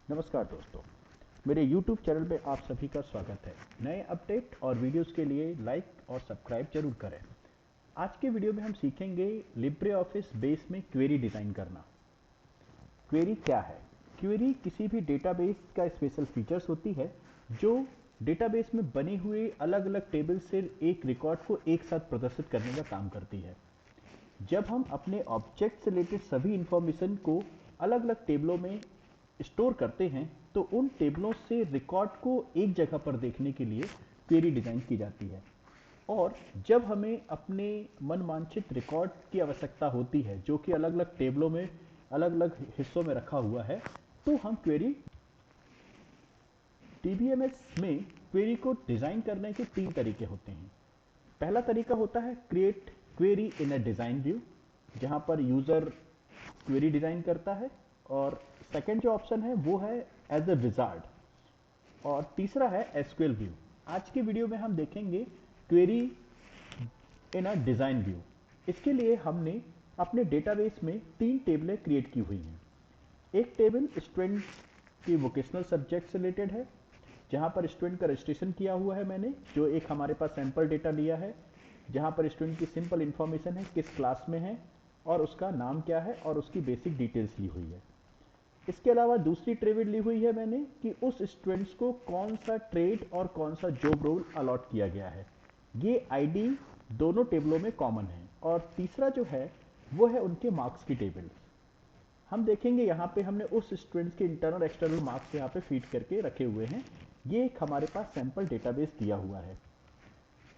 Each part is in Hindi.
नमस्कार दोस्तों, मेरे YouTube चैनल पे आप सभी का स्वागत है। नए अपडेट और वीडियोस के लिए लाइक और सब्सक्राइब जरूर करें। आज के वीडियो में हम सीखेंगे लिब्रे ऑफिस बेस में क्वेरी डिज़ाइन करना। क्वेरी क्या है? क्वेरी किसी भी डेटाबेस का स्पेशल फीचर्स होती है जो डेटाबेस में बने हुए अलग अलग टेबल से एक रिकॉर्ड को एक साथ प्रदर्शित करने का काम करती है। जब हम अपने ऑब्जेक्ट से रिलेटेड सभी इंफॉर्मेशन को अलग अलग टेबलों में स्टोर करते हैं तो उन टेबलों से रिकॉर्ड को एक जगह पर देखने के लिए क्वेरी डिज़ाइन की जाती है। और जब हमें अपने मनमांछित रिकॉर्ड की आवश्यकता होती है जो कि अलग अलग टेबलों में अलग अलग हिस्सों में रखा हुआ है, तो हम क्वेरी डीबीएमएस में क्वेरी को डिज़ाइन करने के तीन तरीके होते हैं। पहला तरीका होता है create query in a design view, जहां पर यूज़र क्वेरी डिज़ाइन करता है। और सेकंड जो ऑप्शन है वो है एज अ विजार्ड, और तीसरा है एसक्यूएल व्यू। आज के वीडियो में हम देखेंगे query in a design view. इसके लिए हमने अपने डेटाबेस में तीन टेबलें क्रिएट की हुई हैं। एक टेबल स्टूडेंट की वोकेशनल सब्जेक्ट से रिलेटेड है, जहां पर स्टूडेंट का रजिस्ट्रेशन किया हुआ है मैंने, जो एक हमारे पास सैंपल डेटा लिया है, जहां पर स्टूडेंट की सिंपल इन्फॉर्मेशन है, किस क्लास में है और उसका नाम क्या है और उसकी बेसिक डिटेल्स ली हुई है। इसके अलावा दूसरी टेबल ली हुई है मैंने कि उस स्टूडेंट्स को कौन सा ट्रेड और कौन सा जॉब रोल अलॉट किया गया है। ये आईडी दोनों टेबलों में कॉमन है। और तीसरा जो है वो है उनके मार्क्स की टेबल। हम देखेंगे यहाँ पे हमने उस स्टूडेंट्स के इंटरनल एक्सटर्नल मार्क्स यहाँ पे फीड करके रखे हुए हैं। ये एक हमारे पास सैंपल डेटाबेस दिया हुआ है।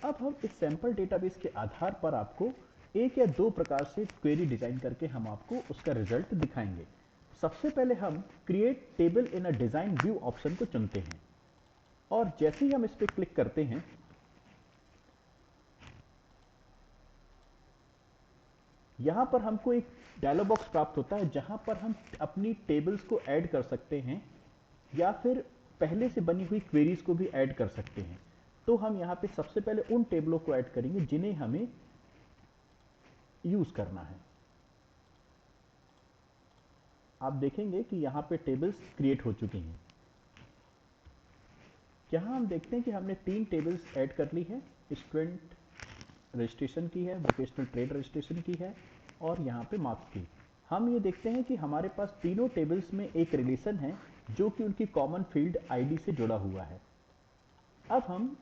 अब हम इस सैंपल डेटाबेस के आधार पर आपको एक या दो प्रकार से क्वेरी डिजाइन करके हम आपको उसका रिजल्ट दिखाएंगे। सबसे पहले हम क्रिएट टेबल इन अ डिजाइन व्यू ऑप्शन को चुनते हैं, और जैसे ही हम इस पर क्लिक करते हैं यहां पर हमको एक डायलॉग बॉक्स प्राप्त होता है जहां पर हम अपनी टेबल्स को ऐड कर सकते हैं या फिर पहले से बनी हुई क्वेरीज को भी ऐड कर सकते हैं। तो हम यहाँ पे सबसे पहले उन टेबलों को ऐड करेंगे जिन्हें हमें यूज करना है। आप देखेंगे कि यहाँ पे टेबल्स क्रिएट हो चुकी हैं। यहाँ हम देखते हैं कि हमने तीन टेबल्स ऐड कर ली है। स्टूडेंट रजिस्ट्रेशन की है, वोकेशनल ट्रेड रजिस्ट्रेशन की है, और यहाँ पे मार्क्स की। हम ये देखते हैं कि हमारे पास तीनों टेबल्स में एक रिलेशन है जो कि उनकी कॉमन फील्ड आईडी से जुड़ा हुआ है। अब हम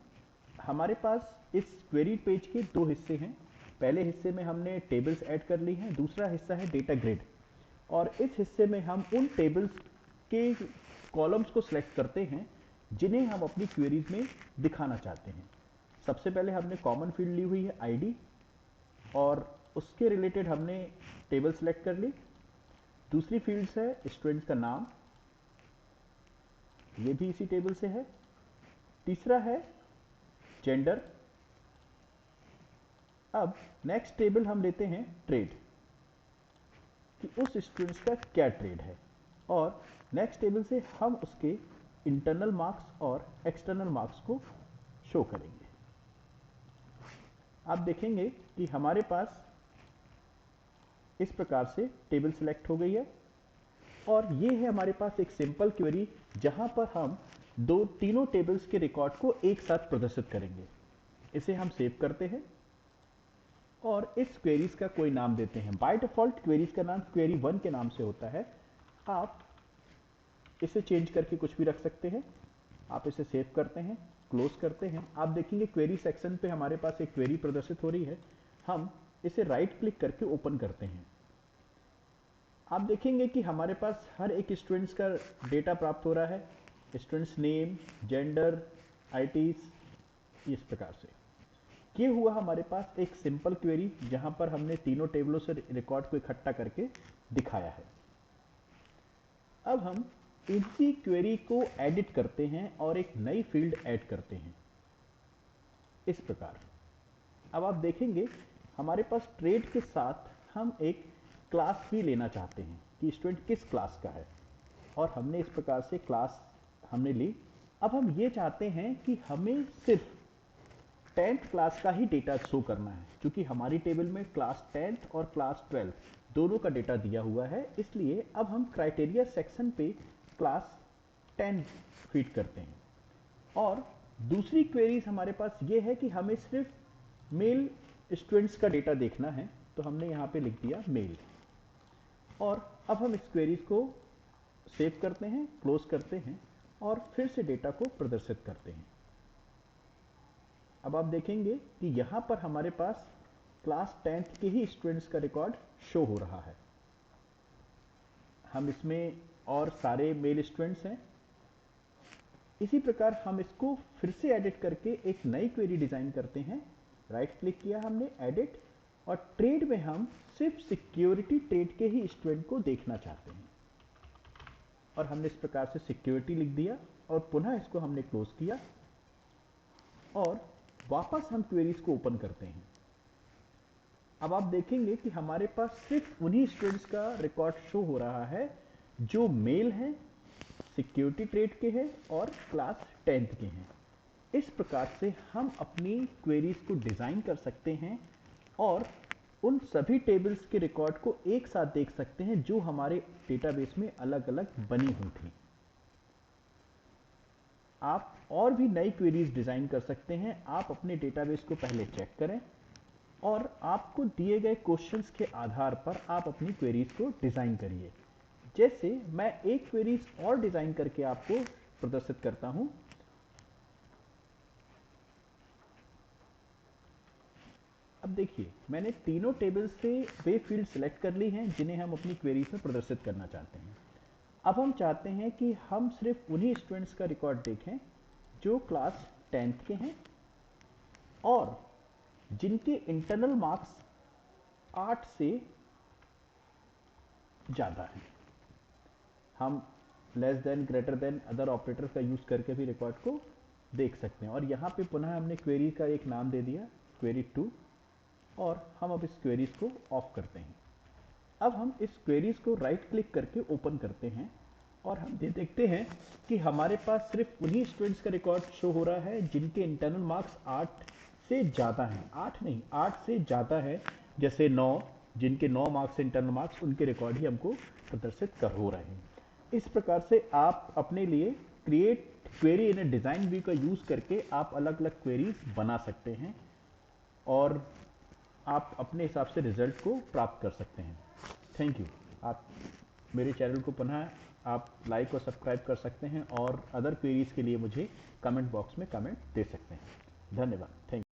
हमारे पास इस क्वेरी पेज के दो हिस्से हैं। पहले हिस्से में हमने टेबल्स ऐड कर ली हैं, दूसरा हिस्सा है डेटा ग्रिड। और इस हिस्से में हम उन टेबल्स के कॉलम्स को सिलेक्ट करते हैं जिन्हें हम अपनी क्वेरीज में दिखाना चाहते हैं। सबसे पहले हमने कॉमन फील्ड ली हुई है आईडी, और उसके रिलेटेड हमने टेबल सेलेक्ट कर ली। दूसरी फील्ड्स है स्टूडेंट का नाम, ये भी इसी टेबल से है। तीसरा है जेंडर। अब नेक्स्ट टेबल हम लेते हैं ट्रेड, कि उस स्टूडेंट्स का क्या ट्रेड है, और नेक्स्ट टेबल से हम उसके इंटरनल मार्क्स और एक्सटर्नल मार्क्स को शो करेंगे। आप देखेंगे कि हमारे पास इस प्रकार से टेबल सिलेक्ट हो गई है, और ये है हमारे पास एक सिंपल क्वेरी जहां पर हम दो तीनों टेबल्स के रिकॉर्ड को एक साथ प्रदर्शित करेंगे। इसे हम सेव करते हैं और इस क्वेरीज का कोई नाम देते हैं। बाय डिफॉल्ट क्वेरीज का नाम क्वेरी 1 के नाम से होता है। आप इसे चेंज करके कुछ भी रख सकते हैं। आप इसे सेव करते हैं, क्लोज करते हैं। आप देखेंगे क्वेरी सेक्शन पे हमारे पास एक क्वेरी प्रदर्शित हो रही है। हम इसे राइट क्लिक करके ओपन करते हैं। आप देखेंगे कि हमारे पास हर एक स्टूडेंट्स का डेटा प्राप्त हो रहा है, स्टूडेंट्स नेम, जेंडर, आईटीज, इस प्रकार से। ये हुआ हमारे पास एक सिंपल क्वेरी जहां पर हमने तीनों टेबलों से रिकॉर्ड को इकट्ठा करके दिखाया है। अब हम इसी क्वेरी को एडिट करते हैं और एक नई फील्ड ऐड करते हैं इस प्रकार। अब आप देखेंगे हमारे पास ट्रेड के साथ हम एक क्लास भी लेना चाहते हैं कि स्टूडेंट किस क्लास का है, और हमने इस प्रकार से क्लास हमने ली। अब हम ये चाहते हैं कि हमें सिर्फ 10th क्लास का ही डेटा शो करना है, क्योंकि हमारी टेबल में क्लास 10th और क्लास 12 दोनों का डेटा दिया हुआ है। इसलिए अब हम क्राइटेरिया सेक्शन पे क्लास 10 फीड करते हैं। और दूसरी क्वेरीज हमारे पास ये है कि हमें सिर्फ मेल स्टूडेंट्स का डेटा देखना है, तो हमने यहाँ पे लिख दिया मेल। और अब हम इस क्वेरीज को सेव करते हैं, क्लोज करते हैं और फिर से डेटा को प्रदर्शित करते हैं। अब आप देखेंगे कि यहाँ पर हमारे पास क्लास 10th के ही स्टूडेंट्स का रिकॉर्ड शो हो रहा है। हम इसमें और सारे मेल स्टूडेंट्स हैं। इसी प्रकार हम इसको फिर से एडिट करके एक नई क्वेरी डिजाइन करते हैं। राइट क्लिक किया हमने, एडिट, और ट्रेड में हम सिर्फ सिक्योरिटी ट्रेड के ही स्टूडेंट को देखना चाहते हैं। और हमने इस प्रकार से सिक्योरिटी लिख दिया और पुनः इसको हमने क्लोज किया और वापस हम क्वेरीज को ओपन करते हैं। अब आप देखेंगे कि हमारे पास सिर्फ उन्हीं स्टूडेंट्स का रिकॉर्ड शो हो रहा है जो मेल हैं, सिक्योरिटी ट्रेड के हैं और क्लास 10th के हैं। इस प्रकार से हम अपनी क्वेरीज को डिजाइन कर सकते हैं और उन सभी टेबल्स के रिकॉर्ड को एक साथ देख सकते हैं जो हमारे डेटाबेस में अलग अलग बनी हुई थी। आप और भी नई क्वेरीज डिजाइन कर सकते हैं। आप अपने डेटाबेस को पहले चेक करें और आपको दिए गए क्वेश्चंस के आधार पर आप अपनी क्वेरीज को डिजाइन करिए। जैसे मैं एक क्वेरीज और डिजाइन करके आपको प्रदर्शित करता हूं। अब देखिए, मैंने तीनों टेबल से वे फील्ड सेलेक्ट कर ली हैं जिन्हें हम अपनी क्वेरीज में प्रदर्शित करना चाहते हैं। अब हम चाहते हैं कि हम सिर्फ उन्हीं स्टूडेंट्स का रिकॉर्ड देखें जो क्लास 10th के हैं और जिनके इंटरनल मार्क्स 8 से ज़्यादा हैं। हम less than, greater than, other operator का यूज़ करके भी रिकॉर्ड को देख सकते हैं। और यहाँ पे पुनः हमने क्वेरी का एक नाम दे दिया, क्वेरी 2, और हम अब इस क्वेरीज को ऑफ करते हैं। अब हम इस क्वेरीज को राइट क्लिक करके ओपन करते हैं और हम ये देखते हैं कि हमारे पास सिर्फ उन्हीं स्टूडेंट्स का रिकॉर्ड शो हो रहा है जिनके इंटरनल मार्क्स 8 से ज़्यादा हैं। 8 नहीं, 8 से ज़्यादा है। जैसे 9, जिनके 9 मार्क्स इंटरनल मार्क्स, उनके रिकॉर्ड ही हमको प्रदर्शित कर हो रहे हैं। इस प्रकार से आप अपने लिए create query in design view का यूज़ करके आप अलग अलग क्वेरीज बना सकते हैं और आप अपने हिसाब से रिजल्ट को प्राप्त कर सकते हैं। Thank you. आप मेरे चैनल को पुनः आप लाइक और सब्सक्राइब कर सकते हैं और अदर क्वेरीज के लिए मुझे कमेंट बॉक्स में कमेंट दे सकते हैं। धन्यवाद। Thank you.